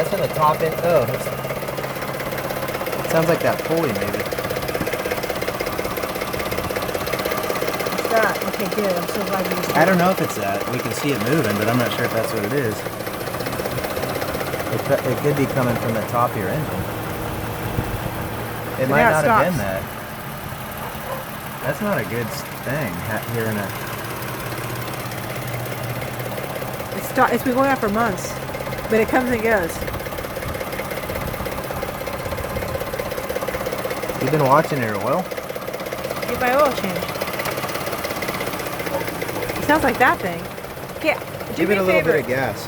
That's from the top end. Oh, sounds like that pulley maybe. It's that. Okay, good. I'm so glad you just I don't know if it's that. We can see it moving, but I'm not sure if that's what it is. It could be coming from the top of your engine. It might now it not have been stops. that. That's not a good thing, hearing a... It's been going on for months, but it comes and goes. You've been watching it, well? Get my oil change. It sounds like that thing. Yeah, do Give me it a a little favor. bit of gas.